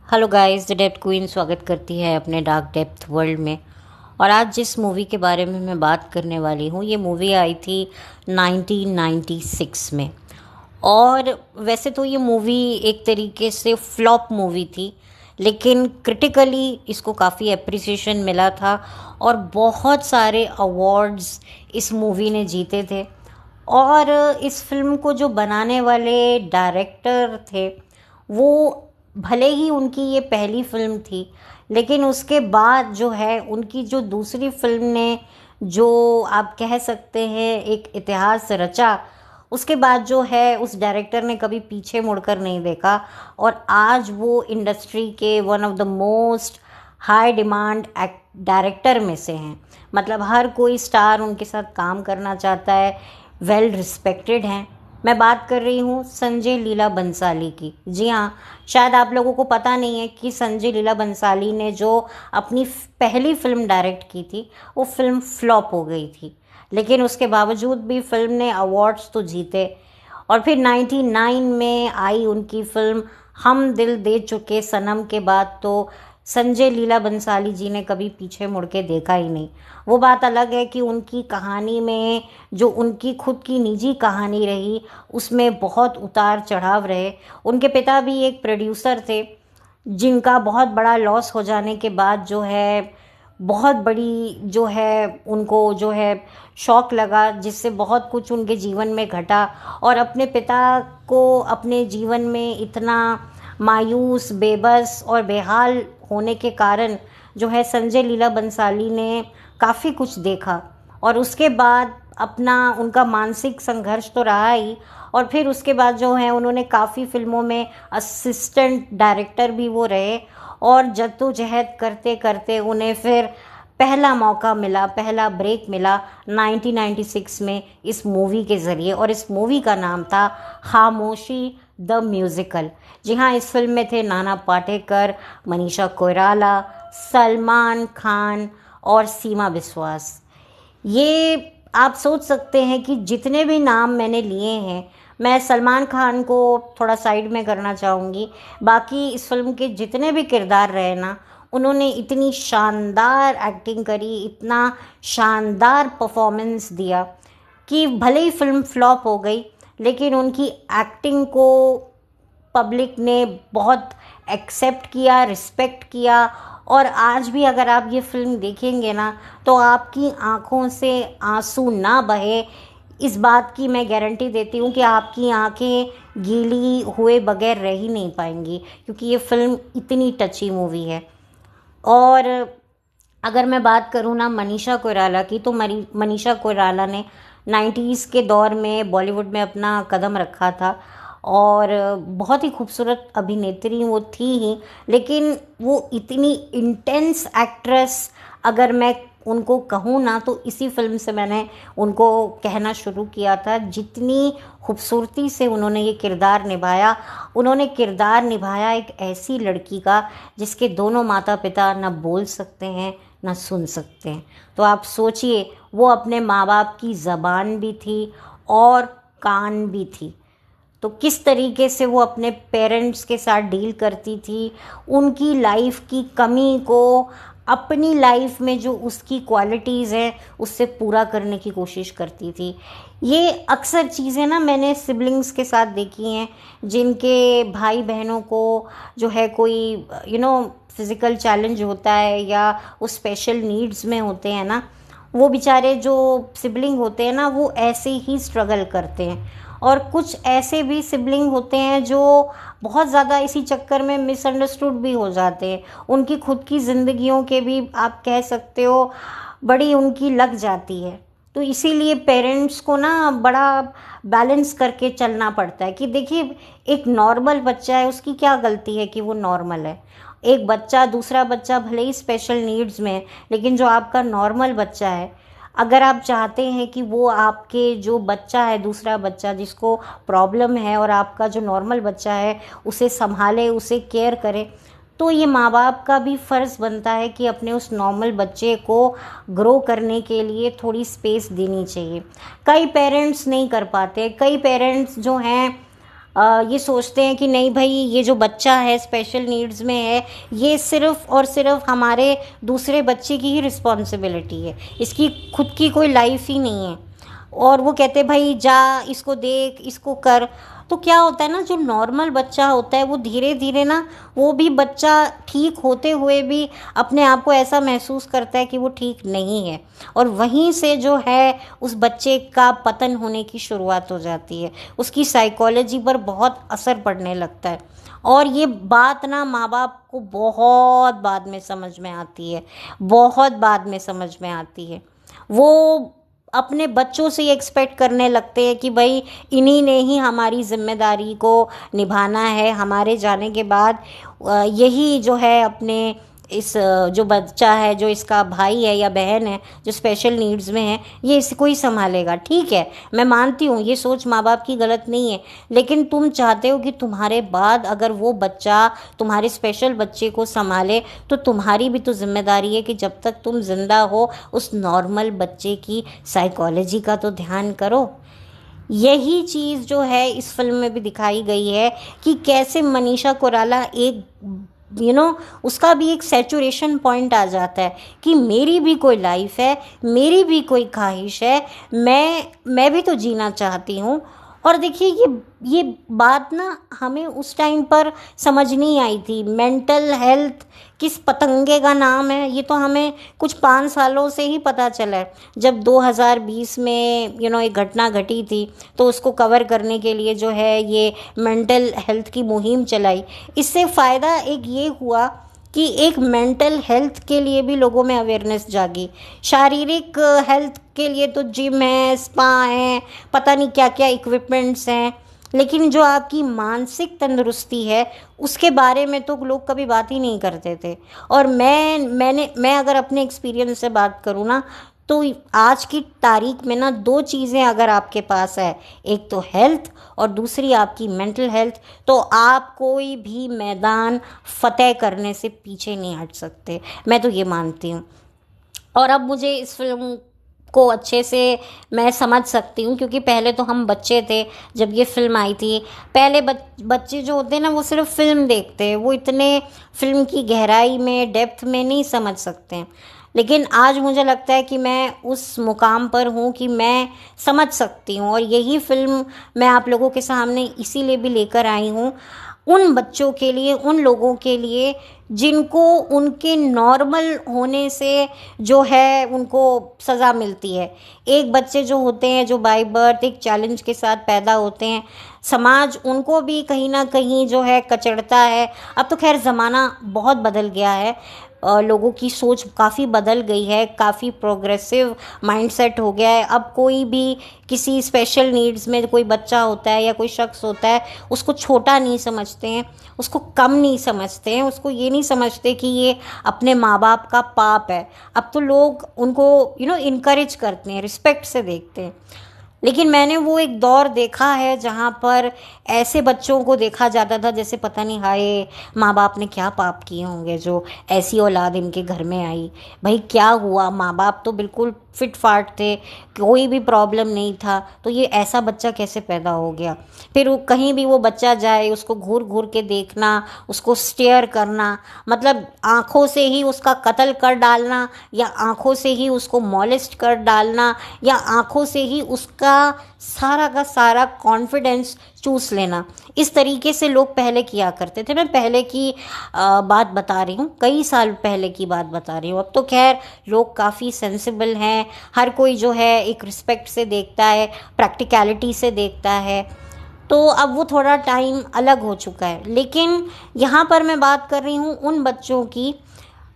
Hello guys, the depth queen स्वागत करती है अपने डार्क डेप्थ वर्ल्ड में। और आज जिस मूवी के बारे में मैं बात करने वाली हूँ, ये मूवी आई थी 1996 में। और वैसे तो ये मूवी एक तरीके से फ्लॉप मूवी थी, लेकिन क्रिटिकली इसको काफ़ी एप्रिसिएशन मिला था और बहुत सारे अवार्ड्स इस मूवी ने जीते थे। और इस फिल्म को जो बनाने वाले डायरेक्टर थे, वो भले ही उनकी ये पहली फिल्म थी, लेकिन उसके बाद जो है उनकी जो दूसरी फिल्म ने, जो आप कह सकते हैं एक इतिहास रचा, उसके बाद जो है उस डायरेक्टर ने कभी पीछे मुड़कर नहीं देखा। और आज वो इंडस्ट्री के one of the most high demand director में से हैं। मतलब हर कोई स्टार उनके साथ काम करना चाहता है, वेल रिस्पेक्टेड हैं। मैं बात कर रही हूँ संजय लीला बंसाली की। जी हाँ, शायद आप लोगों को पता नहीं है कि संजय लीला बंसाली ने जो अपनी पहली फिल्म डायरेक्ट की थी, वो फिल्म फ्लॉप हो गई थी, लेकिन उसके बावजूद भी फिल्म ने अवार्ड्स तो जीते। और फिर 99 में आई उनकी फिल्म हम दिल दे चुके सनम के बाद तो संजय लीला बंसाली जी ने कभी पीछे मुड़ के देखा ही नहीं। वो बात अलग है कि उनकी कहानी में जो उनकी खुद की निजी कहानी रही, उसमें बहुत उतार चढ़ाव रहे। उनके पिता भी एक प्रोड्यूसर थे, जिनका बहुत बड़ा लॉस हो जाने के बाद जो है बहुत बड़ी जो है उनको जो है शौक लगा, जिससे बहुत कुछ उनके जीवन में घटा। और अपने पिता को अपने जीवन में इतना मायूस, बेबस और बेहाल होने के कारण जो है संजय लीला बंसाली ने काफ़ी कुछ देखा। और उसके बाद अपना उनका मानसिक संघर्ष तो रहा ही, और फिर उसके बाद जो है उन्होंने काफ़ी फिल्मों में असिस्टेंट डायरेक्टर भी वो रहे। और जद्दोजहद करते करते उन्हें फिर पहला मौका मिला, पहला ब्रेक मिला 1996 में इस मूवी के ज़रिए। और इस मूवी का नाम था खामोशी द म्यूज़िकल। जी हाँ, इस फिल्म में थे नाना पाटेकर, मनीषा कोइराला, सलमान खान और सीमा बिस्वास। ये आप सोच सकते हैं कि जितने भी नाम मैंने लिए हैं, मैं सलमान खान को थोड़ा साइड में करना चाहूँगी। बाकी इस फिल्म के जितने भी किरदार रहे ना, उन्होंने इतनी शानदार एक्टिंग करी, इतना शानदार परफॉर्मेंस दिया कि भले ही फिल्म फ्लॉप हो गई, लेकिन उनकी एक्टिंग को पब्लिक ने बहुत एक्सेप्ट किया, रिस्पेक्ट किया। और आज भी अगर आप ये फिल्म देखेंगे ना, तो आपकी आंखों से आंसू ना बहे, इस बात की मैं गारंटी देती हूँ कि आपकी आंखें गीली हुए बगैर रह ही नहीं पाएंगी, क्योंकि ये फिल्म इतनी टची मूवी है। और अगर मैं बात करूँ ना मनीषा कोइराला की, तो मनीषा कोइराला ने 90s के दौर में बॉलीवुड में अपना कदम रखा था और बहुत ही खूबसूरत अभिनेत्री वो थी ही, लेकिन वो इतनी इंटेंस एक्ट्रेस अगर मैं उनको कहूँ ना, तो इसी फिल्म से मैंने उनको कहना शुरू किया था। जितनी खूबसूरती से उन्होंने ये किरदार निभाया, उन्होंने किरदार निभाया एक ऐसी लड़की का जिसके दोनों माता पिता ना बोल सकते हैं ना सुन सकते हैं। तो आप सोचिए, वो अपने माँ बाप की ज़बान भी थी और कान भी थी। तो किस तरीके से वो अपने पेरेंट्स के साथ डील करती थी, उनकी लाइफ की कमी को अपनी लाइफ में जो उसकी क्वालिटीज़ हैं उससे पूरा करने की कोशिश करती थी। ये अक्सर चीज़ें ना मैंने सिबलिंग्स के साथ देखी हैं, जिनके भाई बहनों को जो है कोई फिज़िकल चैलेंज होता है या वो स्पेशल नीड्स में होते हैं ना, वो बेचारे जो सिबलिंग होते हैं ना, वो ऐसे ही स्ट्रगल करते हैं। और कुछ ऐसे भी सिबलिंग होते हैं जो बहुत ज़्यादा इसी चक्कर में मिसअंडरस्टूड भी हो जाते हैं। उनकी खुद की ज़िंदगियों के भी आप कह सकते हो बड़ी उनकी लग जाती है। तो इसीलिए पेरेंट्स को ना बड़ा बैलेंस करके चलना पड़ता है कि देखिए, एक नॉर्मल बच्चा है, उसकी क्या गलती है कि वो नॉर्मल है। एक बच्चा, दूसरा बच्चा भले ही स्पेशल नीड्स में है, लेकिन जो आपका नॉर्मल बच्चा है, अगर आप चाहते हैं कि वो आपके जो बच्चा है, दूसरा बच्चा जिसको प्रॉब्लम है, और आपका जो नॉर्मल बच्चा है उसे संभाले, उसे केयर करे, तो ये माँ बाप का भी फ़र्ज़ बनता है कि अपने उस नॉर्मल बच्चे को ग्रो करने के लिए थोड़ी स्पेस देनी चाहिए। कई पेरेंट्स नहीं कर पाते, कई पेरेंट्स जो हैं ये सोचते हैं कि नहीं भाई, ये जो बच्चा है स्पेशल नीड्स में है, ये सिर्फ़ और सिर्फ हमारे दूसरे बच्चे की ही रिस्पॉन्सिबिलिटी है, इसकी खुद की कोई लाइफ ही नहीं है। और वो कहते हैं भाई जा, इसको देख, इसको कर। तो क्या होता है ना, जो नॉर्मल बच्चा होता है वो धीरे धीरे ना, वो भी बच्चा ठीक होते हुए भी अपने आप को ऐसा महसूस करता है कि वो ठीक नहीं है, और वहीं से जो है उस बच्चे का पतन होने की शुरुआत हो जाती है, उसकी साइकोलॉजी पर बहुत असर पड़ने लगता है। और ये बात ना माँ बाप को बहुत बाद में समझ में आती है, बहुत बाद में समझ में आती है। वो अपने बच्चों से ये एक्सपेक्ट करने लगते हैं कि भाई इन्हीं ने ही हमारी ज़िम्मेदारी को निभाना है, हमारे जाने के बाद यही जो है अपने इस जो बच्चा है, जो इसका भाई है या बहन है जो स्पेशल नीड्स में है, ये इसको ही संभालेगा। ठीक है, मैं मानती हूँ ये सोच माँ बाप की गलत नहीं है, लेकिन तुम चाहते हो कि तुम्हारे बाद अगर वो बच्चा तुम्हारे स्पेशल बच्चे को संभाले, तो तुम्हारी भी तो जिम्मेदारी है कि जब तक तुम जिंदा हो उस नॉर्मल बच्चे की साइकोलॉजी का तो ध्यान करो। यही चीज़ जो है इस फिल्म में भी दिखाई गई है कि कैसे मनीषा कोइराला एक उसका भी एक सैचुरेशन पॉइंट आ जाता है कि मेरी भी कोई लाइफ है, मेरी भी कोई ख्वाहिश है, मैं भी तो जीना चाहती हूँ। और देखिए ये बात ना हमें उस टाइम पर समझ नहीं आई थी। मेंटल हेल्थ किस पतंगे का नाम है, ये तो हमें कुछ 5 सालों से ही पता चला है। जब 2020 में एक घटना घटी थी, तो उसको कवर करने के लिए जो है ये मेंटल हेल्थ की मुहिम चलाई। इससे फ़ायदा एक ये हुआ कि एक मेंटल हेल्थ के लिए भी लोगों में अवेयरनेस जागी। शारीरिक हेल्थ के लिए तो जिम है, स्पा है, पता नहीं क्या क्या इक्विपमेंट्स हैं, लेकिन जो आपकी मानसिक तंदुरुस्ती है उसके बारे में तो लोग कभी बात ही नहीं करते थे। और मैं अगर अपने एक्सपीरियंस से बात करूँ ना, तो आज की तारीख में ना 2 चीज़ें अगर आपके पास है, एक तो हेल्थ और दूसरी आपकी मेंटल हेल्थ, तो आप कोई भी मैदान फतेह करने से पीछे नहीं हट सकते। मैं तो ये मानती हूँ। और अब मुझे इस फिल्म को अच्छे से मैं समझ सकती हूँ, क्योंकि पहले तो हम बच्चे थे जब ये फ़िल्म आई थी। पहले बच्चे जो होते हैं ना, वो सिर्फ फ़िल्म देखते हैं, वो इतने फ़िल्म की गहराई में, डेप्थ में नहीं समझ सकते हैं। लेकिन आज मुझे लगता है कि मैं उस मुकाम पर हूँ कि मैं समझ सकती हूँ, और यही फ़िल्म मैं आप लोगों के सामने इसीलिए भी लेकर आई हूँ, उन बच्चों के लिए, उन लोगों के लिए जिनको उनके नॉर्मल होने से जो है उनको सज़ा मिलती है। एक बच्चे जो होते हैं जो बाय बर्थ एक चैलेंज के साथ पैदा होते हैं, समाज उनको भी कहीं ना कहीं जो है कचड़ता है। अब तो खैर ज़माना बहुत बदल गया है, लोगों की सोच काफ़ी बदल गई है, काफ़ी प्रोग्रेसिव माइंडसेट हो गया है। अब कोई भी किसी स्पेशल नीड्स में कोई बच्चा होता है या कोई शख्स होता है, उसको छोटा नहीं समझते हैं, उसको कम नहीं समझते हैं, उसको ये नहीं समझते कि ये अपने माँ बाप का पाप है। अब तो लोग उनको इनकरेज करते हैं, रिस्पेक्ट से देखते हैं। लेकिन मैंने वो एक दौर देखा है जहाँ पर ऐसे बच्चों को देखा जाता था जैसे पता नहीं हाय माँ बाप ने क्या पाप किए होंगे जो ऐसी औलाद इनके घर में आई। भाई क्या हुआ, माँ बाप तो बिल्कुल फिट फाट थे, कोई भी प्रॉब्लम नहीं था, तो ये ऐसा बच्चा कैसे पैदा हो गया। फिर कहीं भी वो बच्चा जाए उसको घूर घूर के देखना, उसको स्टेयर करना, मतलब आँखों से ही उसका कत्ल कर डालना, या आँखों से ही उसको मॉलेस्ट कर डालना, या आँखों से ही उसका सारा का सारा कॉन्फिडेंस चूस लेना। इस तरीके से लोग पहले किया करते थे। मैं पहले की बात बता रही हूँ, कई साल पहले की बात बता रही हूँ। अब तो खैर लोग काफ़ी सेंसिबल हैं, हर कोई जो है एक रिस्पेक्ट से देखता है, प्रैक्टिकलिटी से देखता है, तो अब वो थोड़ा टाइम अलग हो चुका है। लेकिन यहाँ पर मैं बात कर रही हूँ उन बच्चों की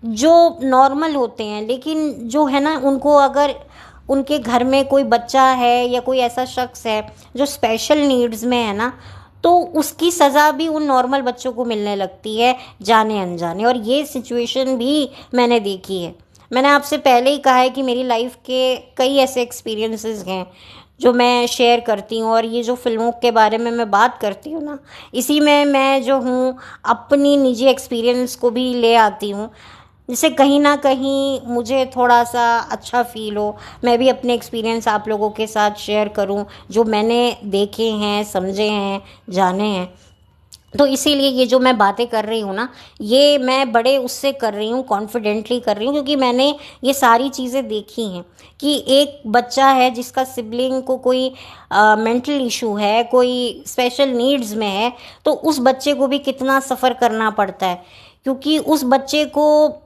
जो नॉर्मल होते हैं, लेकिन जो है ना, उनको अगर उनके घर में कोई बच्चा है या कोई ऐसा शख्स है जो स्पेशल नीड्स में है ना, तो उसकी सज़ा भी उन नॉर्मल बच्चों को मिलने लगती है जाने अनजाने। और ये सिचुएशन भी मैंने देखी है। मैंने आपसे पहले ही कहा है कि मेरी लाइफ के कई ऐसे एक्सपीरियंसेस हैं जो मैं शेयर करती हूँ, और ये जो फिल्मों के बारे में मैं बात करती हूँ ना, इसी में मैं जो हूँ अपनी निजी एक्सपीरियंस को भी ले आती हूँ। जिससे कहीं ना कहीं मुझे थोड़ा सा अच्छा फील हो, मैं भी अपने एक्सपीरियंस आप लोगों के साथ शेयर करूं जो मैंने देखे हैं, समझे हैं, जाने हैं। तो इसीलिए ये जो मैं बातें कर रही हूँ ना, ये मैं बड़े उससे कर रही हूँ, कॉन्फिडेंटली कर रही हूँ, क्योंकि मैंने ये सारी चीज़ें देखी हैं कि एक बच्चा है जिसका सिबलिंग को कोई मेंटल इशू है, कोई स्पेशल नीड्स में है, तो उस बच्चे को भी कितना सफ़र करना पड़ता है, क्योंकि उस बच्चे को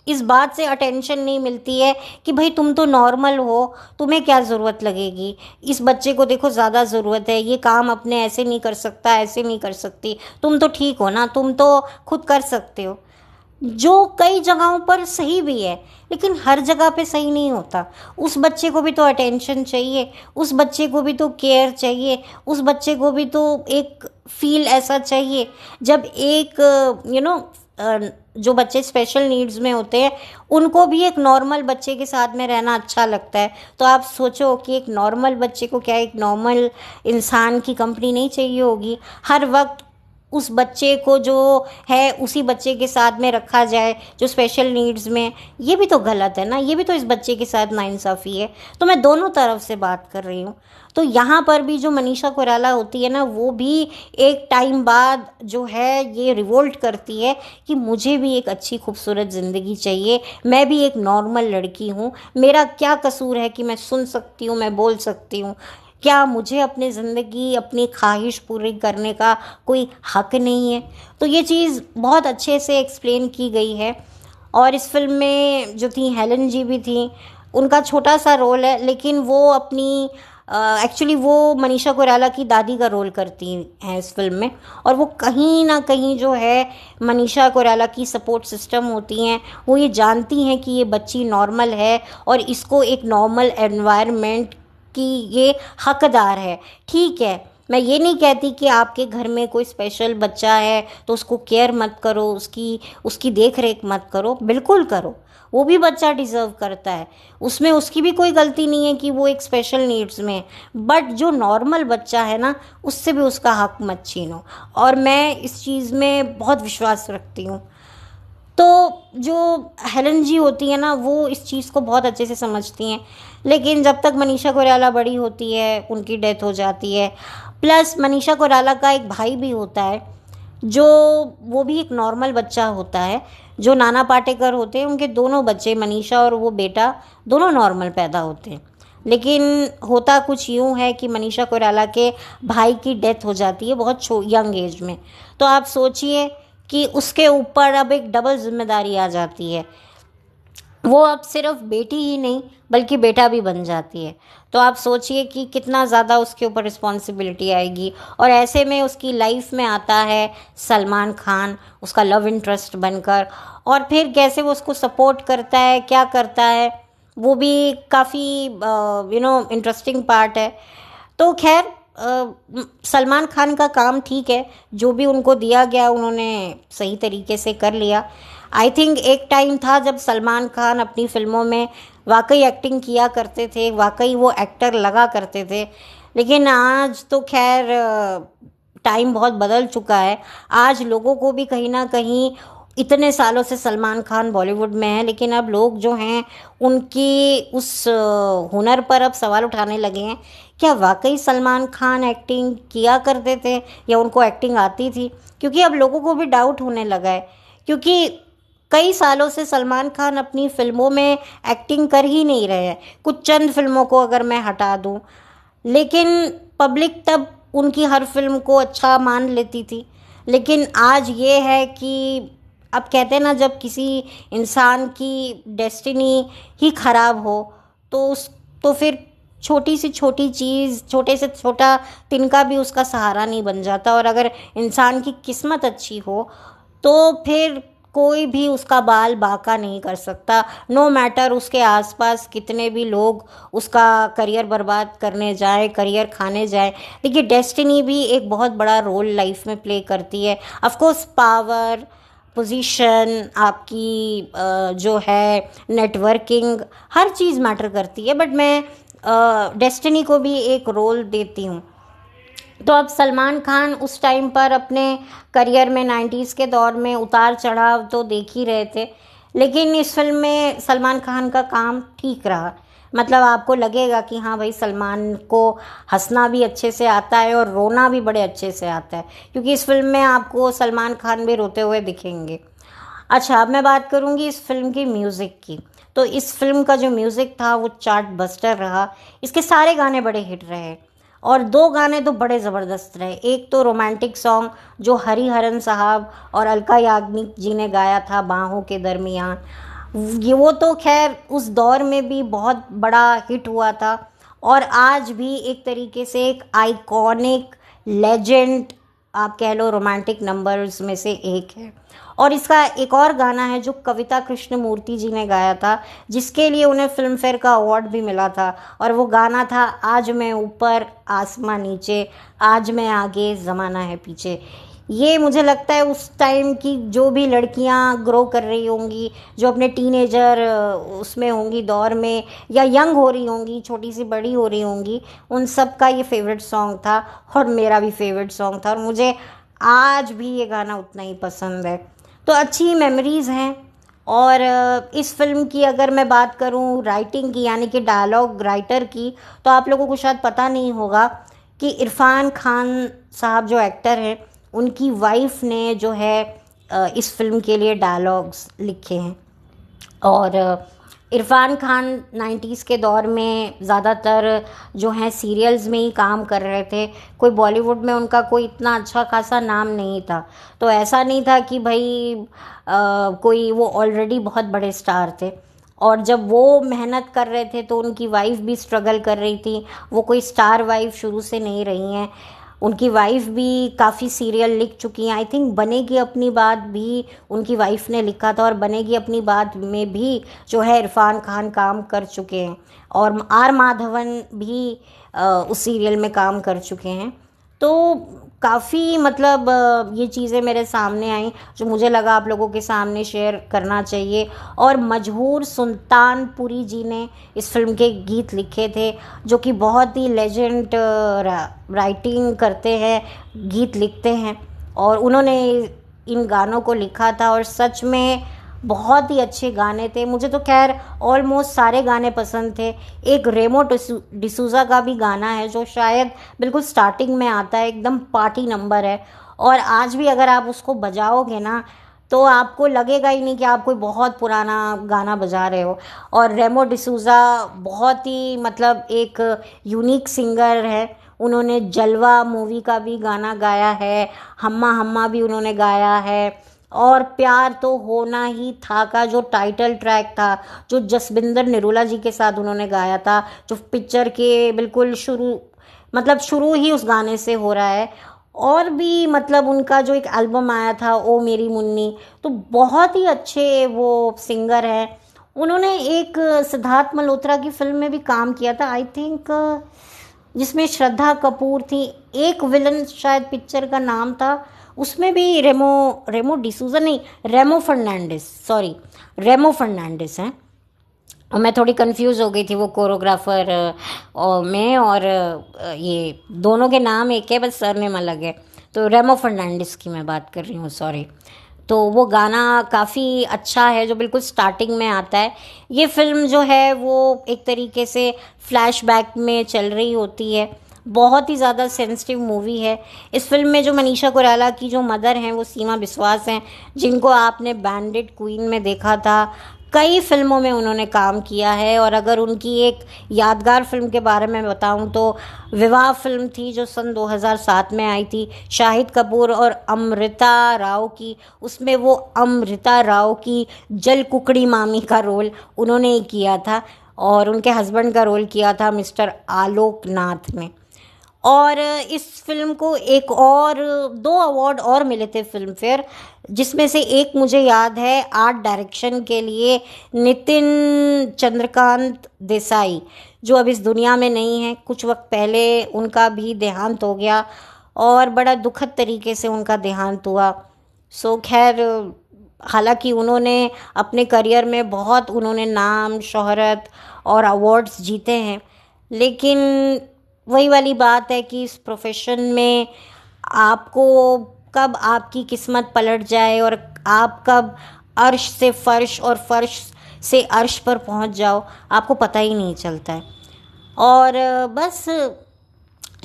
इस बात से अटेंशन नहीं मिलती है कि भाई तुम तो नॉर्मल हो, तुम्हें क्या ज़रूरत लगेगी, इस बच्चे को देखो ज़्यादा ज़रूरत है, ये काम अपने ऐसे नहीं कर सकता, ऐसे नहीं कर सकती, तुम तो ठीक हो ना, तुम तो खुद कर सकते हो। जो कई जगहों पर सही भी है, लेकिन हर जगह पे सही नहीं होता। उस बच्चे को भी तो अटेंशन चाहिए, उस बच्चे को भी तो केयर चाहिए, उस बच्चे को भी तो एक फील ऐसा चाहिए। जब एक जो बच्चे स्पेशल नीड्स में होते हैं, उनको भी एक नॉर्मल बच्चे के साथ में रहना अच्छा लगता है। तो आप सोचो कि एक नॉर्मल बच्चे को क्या एक नॉर्मल इंसान की कंपनी नहीं चाहिए होगी? हर वक्त उस बच्चे को जो है उसी बच्चे के साथ में रखा जाए जो स्पेशल नीड्स में, ये भी तो गलत है ना, ये भी तो इस बच्चे के साथ नाइंसाफ़ी है। तो मैं दोनों तरफ से बात कर रही हूँ। तो यहाँ पर भी जो मनीषा कोइराला होती है ना, वो भी एक टाइम बाद जो है ये रिवोल्ट करती है कि मुझे भी एक अच्छी खूबसूरत ज़िंदगी चाहिए, मैं भी एक नॉर्मल लड़की हूँ, मेरा क्या कसूर है कि मैं सुन सकती हूँ, मैं बोल सकती हूँ, क्या मुझे अपनी ज़िंदगी, अपनी ख्वाहिश पूरी करने का कोई हक नहीं है? तो ये चीज़ बहुत अच्छे से एक्सप्लेन की गई है। और इस फिल्म में जो थी हेलन जी भी थी, उनका छोटा सा रोल है, लेकिन वो अपनी एक्चुअली वो मनीषा कोइराला की दादी का रोल करती हैं इस फिल्म में, और वो कहीं ना कहीं जो है मनीषा कोइराला की सपोर्ट सिस्टम होती हैं। वो ये जानती हैं कि ये बच्ची नॉर्मल है और इसको एक नॉर्मल एनवायरनमेंट की ये हकदार है। ठीक है, मैं ये नहीं कहती कि आपके घर में कोई स्पेशल बच्चा है तो उसको केयर मत करो, उसकी उसकी देख रेख मत करो, बिल्कुल करो, वो भी बच्चा डिज़र्व करता है, उसमें उसकी भी कोई गलती नहीं है कि वो एक स्पेशल नीड्स में है। बट जो नॉर्मल बच्चा है ना, उससे भी उसका हक मत छीनो, और मैं इस चीज़ में बहुत विश्वास रखती हूँ। तो जो हेलन जी होती है ना, वो इस चीज़ को बहुत अच्छे से समझती हैं, लेकिन जब तक मनीषा कोइराला बड़ी होती है उनकी डेथ हो जाती है। प्लस मनीषा कोइराला का एक भाई भी होता है, जो वो भी एक नॉर्मल बच्चा होता है। जो नाना पाटेकर होते हैं, उनके दोनों बच्चे, मनीषा और वो बेटा, दोनों नॉर्मल पैदा होते हैं। लेकिन होता कुछ यूँ है कि मनीषा कोइराला के भाई की डेथ हो जाती है बहुत यंग एज में। तो आप सोचिए कि उसके ऊपर अब एक डबल जिम्मेदारी आ जाती है, वो अब सिर्फ बेटी ही नहीं बल्कि बेटा भी बन जाती है। तो आप सोचिए कि कितना ज़्यादा उसके ऊपर रिस्पॉन्सिबिलिटी आएगी। और ऐसे में उसकी लाइफ में आता है सलमान खान, उसका लव इंटरेस्ट बनकर, और फिर कैसे वो उसको सपोर्ट करता है, क्या करता है, वो भी काफ़ी इंटरेस्टिंग पार्ट है। तो खैर, सलमान खान का काम ठीक है, जो भी उनको दिया गया उन्होंने सही तरीके से कर लिया। आई थिंक एक टाइम था जब सलमान खान अपनी फ़िल्मों में वाकई एक्टिंग किया करते थे, वाकई वो एक्टर लगा करते थे। लेकिन आज तो खैर टाइम बहुत बदल चुका है। आज लोगों को भी कहीं ना कहीं, इतने सालों से सलमान खान बॉलीवुड में है, लेकिन अब लोग जो हैं उनकी उस हुनर पर अब सवाल उठाने लगे हैं, क्या वाकई सलमान खान एक्टिंग किया करते थे या उनको एक्टिंग आती थी? क्योंकि अब लोगों को भी डाउट होने लगा है, क्योंकि कई सालों से सलमान खान अपनी फ़िल्मों में एक्टिंग कर ही नहीं रहे हैं। कुछ चंद फिल्मों को अगर मैं हटा दूं, लेकिन पब्लिक तब उनकी हर फिल्म को अच्छा मान लेती थी। लेकिन आज ये है कि अब कहते हैं ना, जब किसी इंसान की डेस्टिनी ही ख़राब हो तो फिर छोटी से छोटी चीज़, छोटे से छोटा तिनका भी उसका सहारा नहीं बन जाता। और अगर इंसान की किस्मत अच्छी हो तो फिर कोई भी उसका बाल बांका नहीं कर सकता, नो मैटर उसके आसपास कितने भी लोग उसका करियर बर्बाद करने जाए, करियर खाने जाए। देखिए, डेस्टिनी भी एक बहुत बड़ा रोल लाइफ में प्ले करती है। ऑफ कोर्स पावर, पोजीशन, आपकी जो है नेटवर्किंग, हर चीज़ मैटर करती है, बट मैं डेस्टिनी को भी एक रोल देती हूँ। तो अब सलमान खान उस टाइम पर अपने करियर में 90s के दौर में उतार चढ़ाव तो देख ही रहे थे, लेकिन इस फिल्म में सलमान खान का काम ठीक रहा। मतलब आपको लगेगा कि हाँ भाई, सलमान को हंसना भी अच्छे से आता है और रोना भी बड़े अच्छे से आता है, क्योंकि इस फिल्म में आपको सलमान खान भी रोते हुए दिखेंगे। अच्छा, अब मैं बात करूँगी इस फिल्म की म्यूज़िक की। तो इस फिल्म का जो म्यूज़िक था वो चार्ट बस्टर रहा। इसके सारे गाने बड़े हिट रहे और दो गाने तो बड़े ज़बरदस्त रहे। एक तो रोमांटिक सॉन्ग जो हरिहरन साहब और अलका याग्निक जी ने गाया था, बाहों के दरमियान, ये वो तो खैर उस दौर में भी बहुत बड़ा हिट हुआ था और आज भी एक तरीके से एक आइकॉनिक लेजेंड आप कह लो रोमांटिक नंबर्स में से एक है। और इसका एक और गाना है जो कविता कृष्णमूर्ति जी ने गाया था, जिसके लिए उन्हें फिल्म फेयर का अवार्ड भी मिला था, और वो गाना था आज मैं ऊपर आसमां नीचे, आज मैं आगे ज़माना है पीछे। ये मुझे लगता है उस टाइम की जो भी लड़कियां ग्रो कर रही होंगी, जो अपने टीनेजर उसमें होंगी दौर में, या यंग हो रही होंगी, छोटी सी बड़ी हो रही होंगी, उन सब का ये फेवरेट सॉन्ग था और मेरा भी फेवरेट सॉन्ग था और मुझे आज भी ये गाना उतना ही पसंद है। तो अच्छी मेमोरीज़ हैं। और इस फिल्म की अगर मैं बात करूं राइटिंग की, यानी कि डायलॉग राइटर की, तो आप लोगों को शायद पता नहीं होगा कि इरफान खान साहब जो एक्टर हैं, उनकी वाइफ ने जो है इस फिल्म के लिए डायलॉग्स लिखे हैं। और इरफान खान 90s के दौर में ज़्यादातर जो हैं सीरियल्स में ही काम कर रहे थे। कोई बॉलीवुड में उनका कोई इतना अच्छा खासा नाम नहीं था। तो ऐसा नहीं था कि भाई कोई, वो ऑलरेडी बहुत बड़े स्टार थे और जब वो मेहनत कर रहे थे तो उनकी वाइफ भी स्ट्रगल कर रही थी। वो कोई स्टार वाइफ शुरू से नहीं रही हैं। उनकी वाइफ भी काफ़ी सीरियल लिख चुकी हैं। आई थिंक बनेगी अपनी बात भी उनकी वाइफ ने लिखा था और बनेगी अपनी बात में भी जो है इरफान खान काम कर चुके हैं और आर माधवन भी उस सीरियल में काम कर चुके हैं। तो काफ़ी मतलब ये चीज़ें मेरे सामने आई जो मुझे लगा आप लोगों के सामने शेयर करना चाहिए। और मजहूर सुल्तानपुरी जी ने इस फिल्म के गीत लिखे थे, जो कि बहुत ही लेजेंड राइटिंग करते हैं, गीत लिखते हैं, और उन्होंने इन गानों को लिखा था और सच में बहुत ही अच्छे गाने थे। मुझे तो खैर ऑलमोस्ट सारे गाने पसंद थे। एक रेमो डिसूज़ा का भी गाना है जो शायद बिल्कुल स्टार्टिंग में आता है, एकदम पार्टी नंबर है, और आज भी अगर आप उसको बजाओगे ना तो आपको लगेगा ही नहीं कि आप कोई बहुत पुराना गाना बजा रहे हो। और रेमो डिसूज़ा बहुत ही मतलब एक यूनिक सिंगर है। उन्होंने जलवा मूवी का भी गाना गाया है, हम्मा हम्मा भी उन्होंने गाया है, और प्यार तो होना ही था का जो टाइटल ट्रैक था, जो जसबिंदर निरोला जी के साथ उन्होंने गाया था, जो पिक्चर के बिल्कुल शुरू, मतलब शुरू ही उस गाने से हो रहा है। और भी मतलब उनका जो एक एल्बम आया था ओ मेरी मुन्नी, तो बहुत ही अच्छे वो सिंगर हैं। उन्होंने एक सिद्धार्थ मल्होत्रा की फिल्म में भी काम किया था, आई थिंक जिसमें श्रद्धा कपूर थी। एक विलन शायद पिक्चर का नाम था, उसमें भी रेमो रेमो डिसूज़ा नहीं, रेमो फर्नांडिस, सॉरी रेमो फर्नांडिस हैं। और मैं थोड़ी कंफ्यूज हो गई थी वो कोरियोग्राफर में, और ये दोनों के नाम एक है बस सरनेम अलग है। तो रेमो फर्नांडिस की मैं बात कर रही हूँ, सॉरी। तो वो गाना काफ़ी अच्छा है जो बिल्कुल स्टार्टिंग में आता है। ये फिल्म जो है वो एक तरीके से फ्लैशबैक में चल रही होती है। बहुत ही ज़्यादा सेंसिटिव मूवी है। इस फिल्म में जो मनीषा कोइराला की जो मदर हैं वो सीमा बिस्वास हैं, जिनको आपने बैंडिट क्वीन में देखा था। कई फिल्मों में उन्होंने काम किया है। और अगर उनकी एक यादगार फिल्म के बारे में बताऊं तो विवाह फिल्म थी जो सन 2007 में आई थी, शाहिद कपूर और अमृता राव की। उसमें वो अमृता राव की जल कुकड़ी मामी का रोल उन्होंने ही किया था और उनके हस्बैंड का रोल किया था मिस्टर आलोक नाथ ने। और इस फिल्म को एक और 2 अवार्ड और मिले थे फिल्म फेयर, जिसमें से एक मुझे याद है आर्ट डायरेक्शन के लिए नितिन चंद्रकांत देसाई, जो अब इस दुनिया में नहीं है। कुछ वक्त पहले उनका भी देहांत हो गया और बड़ा दुखद तरीके से उनका देहांत हुआ। सो खैर, हालांकि उन्होंने अपने करियर में बहुत उन्होंने नाम शोहरत और अवार्ड्स जीते हैं, लेकिन वही वाली बात है कि इस प्रोफेशन में आपको कब आपकी किस्मत पलट जाए और आप कब अर्श से फर्श और फर्श से अर्श पर पहुंच जाओ, आपको पता ही नहीं चलता है। और बस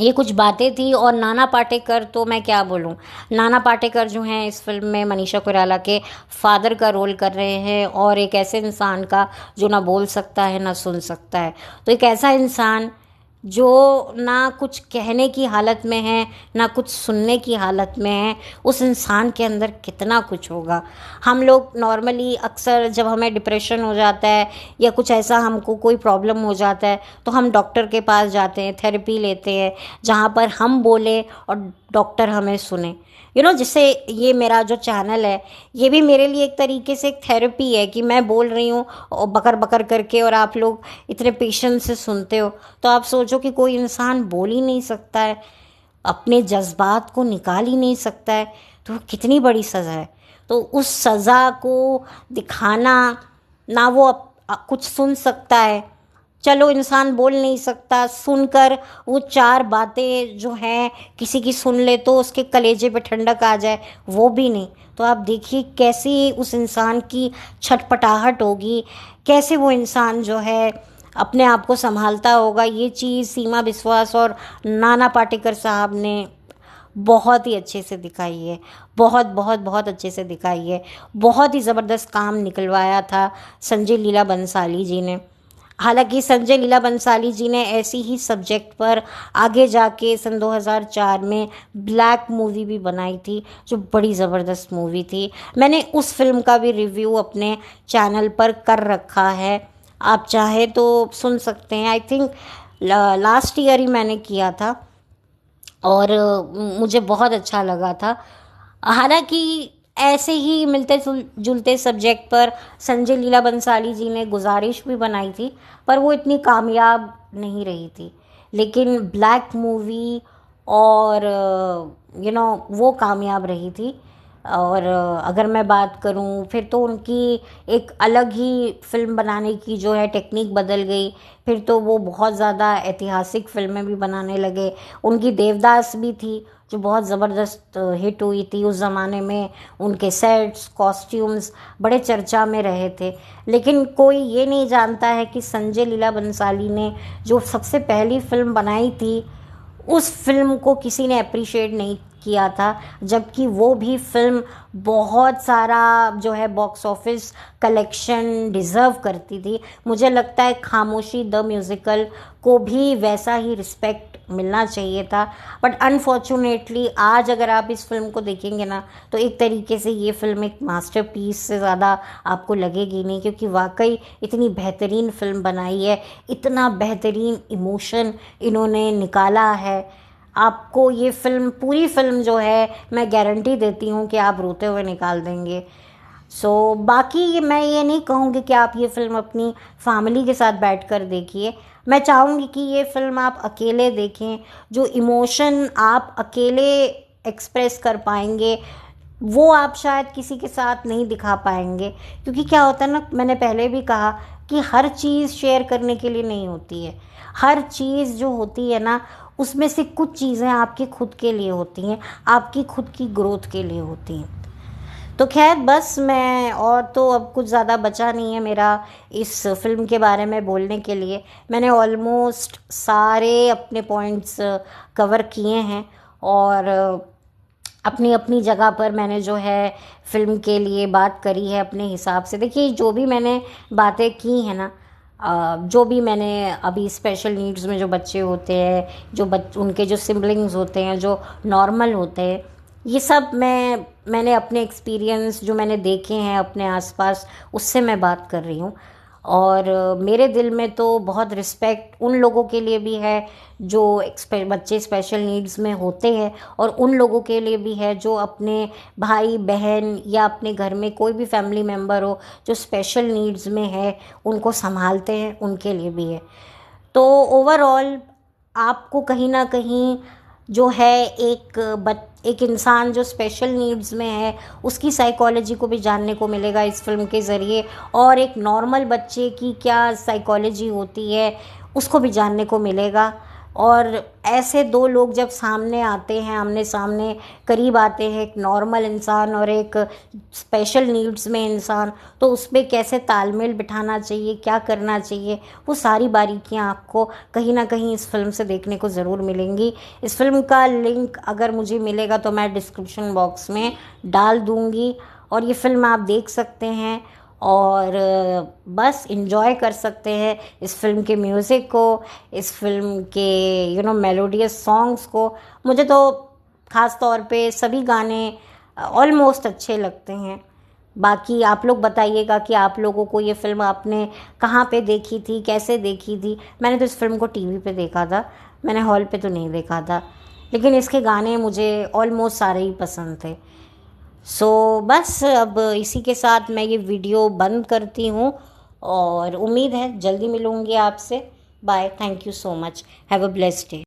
ये कुछ बातें थी। और नाना पाटेकर तो मैं क्या बोलूँ, नाना पाटेकर जो हैं इस फिल्म में मनीषा कोइराला के फादर का रोल कर रहे हैं, और एक ऐसे इंसान का जो ना बोल सकता है ना सुन सकता है। तो एक ऐसा इंसान जो ना कुछ कहने की हालत में है ना कुछ सुनने की हालत में है, उस इंसान के अंदर कितना कुछ होगा। हम लोग नॉर्मली अक्सर जब हमें डिप्रेशन हो जाता है या कुछ ऐसा हमको कोई प्रॉब्लम हो जाता है तो हम डॉक्टर के पास जाते हैं, थेरेपी लेते हैं, जहाँ पर हम बोले और डॉक्टर हमें सुने। जिससे ये मेरा जो चैनल है ये भी मेरे लिए एक तरीके से एक थेरेपी है कि मैं बोल रही हूँ और बकर बकर करके, और आप लोग इतने पेशेंस से सुनते हो। तो आप सोचो कि कोई इंसान बोल ही नहीं सकता है, अपने जज्बात को निकाल ही नहीं सकता है, तो कितनी बड़ी सज़ा है। तो उस सज़ा को दिखाना, ना वो कुछ सुन सकता है, चलो इंसान बोल नहीं सकता, सुनकर वो चार बातें जो हैं किसी की सुन ले तो उसके कलेजे पे ठंडक आ जाए, वो भी नहीं। तो आप देखिए कैसी उस इंसान की छटपटाहट होगी, कैसे वो इंसान जो है अपने आप को संभालता होगा। ये चीज़ सीमा बिस्वास और नाना पाटेकर साहब ने बहुत ही अच्छे से दिखाई है, बहुत बहुत बहुत अच्छे से दिखाई है। बहुत ही ज़बरदस्त काम निकलवाया था संजय लीला बंसाली जी ने। हालांकि संजय लीला बंसाली जी ने ऐसी ही सब्जेक्ट पर आगे जाके सन 2004 में ब्लैक मूवी भी बनाई थी, जो बड़ी ज़बरदस्त मूवी थी। मैंने उस फिल्म का भी रिव्यू अपने चैनल पर कर रखा है, आप चाहे तो सुन सकते हैं। आई थिंक लास्ट ईयर ही मैंने किया था और मुझे बहुत अच्छा लगा था। हालांकि ऐसे ही मिलते जुलते सब्जेक्ट पर संजय लीला बंसाली जी ने गुजारिश भी बनाई थी, पर वो इतनी कामयाब नहीं रही थी। लेकिन ब्लैक मूवी और वो कामयाब रही थी। और अगर मैं बात करूं फिर तो उनकी एक अलग ही फिल्म बनाने की जो है टेक्निक बदल गई। फिर तो वो बहुत ज़्यादा ऐतिहासिक फिल्में भी बनाने लगे। उनकी देवदास भी थी जो बहुत ज़बरदस्त हिट हुई थी उस ज़माने में। उनके सेट्स, कॉस्ट्यूम्स बड़े चर्चा में रहे थे। लेकिन कोई ये नहीं जानता है कि संजय लीला बंसाली ने जो सबसे पहली फिल्म बनाई थी उस फिल्म को किसी ने अप्रिशिएट नहीं किया था, जबकि वो भी फिल्म बहुत सारा जो है बॉक्स ऑफिस कलेक्शन डिज़र्व करती थी। मुझे लगता है खामोशी द म्यूज़िकल को भी वैसा ही रिस्पेक्ट मिलना चाहिए था। बट अनफॉर्चुनेटली आज अगर आप इस फिल्म को देखेंगे ना तो एक तरीके से ये फिल्म एक मास्टरपीस से ज़्यादा आपको लगेगी नहीं, क्योंकि वाकई इतनी बेहतरीन फिल्म बनाई है, इतना बेहतरीन इमोशन इन्होंने निकाला है। आपको ये फिल्म, पूरी फिल्म जो है, मैं गारंटी देती हूँ कि आप रोते हुए निकाल देंगे। बाकी मैं ये नहीं कहूँगी कि आप ये फिल्म अपनी फैमिली के साथ बैठकर देखिए। मैं चाहूँगी कि ये फिल्म आप अकेले देखें। जो इमोशन आप अकेले एक्सप्रेस कर पाएंगे वो आप शायद किसी के साथ नहीं दिखा पाएंगे, क्योंकि क्या होता है ना, मैंने पहले भी कहा कि हर चीज़ शेयर करने के लिए नहीं होती है। हर चीज़ जो होती है ना उसमें से कुछ चीज़ें आपके खुद के लिए होती हैं, आपकी खुद की ग्रोथ के लिए होती हैं। तो खैर बस मैं, और तो अब कुछ ज़्यादा बचा नहीं है मेरा इस फिल्म के बारे में बोलने के लिए। मैंने ऑलमोस्ट सारे अपने पॉइंट्स कवर किए हैं और अपनी अपनी जगह पर मैंने जो है फिल्म के लिए बात करी है अपने हिसाब से। देखिए जो भी मैंने बातें की हैं ना, जो भी मैंने अभी स्पेशल नीड्स में जो बच्चे होते हैं, जो उनके जो सिबलिंग्स होते हैं, जो नॉर्मल होते हैं, ये सब मैंने अपने एक्सपीरियंस जो मैंने देखे हैं अपने आसपास उससे मैं बात कर रही हूँ। और मेरे दिल में तो बहुत रिस्पेक्ट उन लोगों के लिए भी है जो बच्चे स्पेशल नीड्स में होते हैं, और उन लोगों के लिए भी है जो अपने भाई बहन या अपने घर में कोई भी फैमिली मेम्बर हो जो स्पेशल नीड्स में है, उनको संभालते हैं, उनके लिए भी है। तो ओवरऑल आपको कहीं ना कहीं जो है एक इंसान जो स्पेशल नीड्स में है उसकी साइकोलॉजी को भी जानने को मिलेगा इस फिल्म के ज़रिए, और एक नॉर्मल बच्चे की क्या साइकोलॉजी होती है उसको भी जानने को मिलेगा। और ऐसे दो लोग जब सामने आते हैं, आमने सामने करीब आते हैं, एक नॉर्मल इंसान और एक स्पेशल नीड्स में इंसान, तो उस पर कैसे तालमेल बिठाना चाहिए, क्या करना चाहिए, वो सारी बारीकियां आपको कहीं ना कहीं इस फिल्म से देखने को ज़रूर मिलेंगी। इस फिल्म का लिंक अगर मुझे मिलेगा तो मैं डिस्क्रिप्शन बॉक्स में डाल दूँगी, और ये फिल्म आप देख सकते हैं और बस इंजॉय कर सकते हैं इस फिल्म के म्यूज़िक को, इस फिल्म के मेलोडियस सॉन्ग्स को। मुझे तो ख़ास तौर पे सभी गाने ऑलमोस्ट अच्छे लगते हैं। बाकी आप लोग बताइएगा कि आप लोगों को ये फ़िल्म आपने कहाँ पे देखी थी, कैसे देखी थी। मैंने तो इस फिल्म को टीवी पे देखा था, मैंने हॉल पे तो नहीं देखा था, लेकिन इसके गाने मुझे ऑलमोस्ट सारे ही पसंद थे। बस अब इसी के साथ मैं ये वीडियो बंद करती हूँ, और उम्मीद है जल्दी मिलूँगी आपसे। Bye, thank you so much, have a blessed day.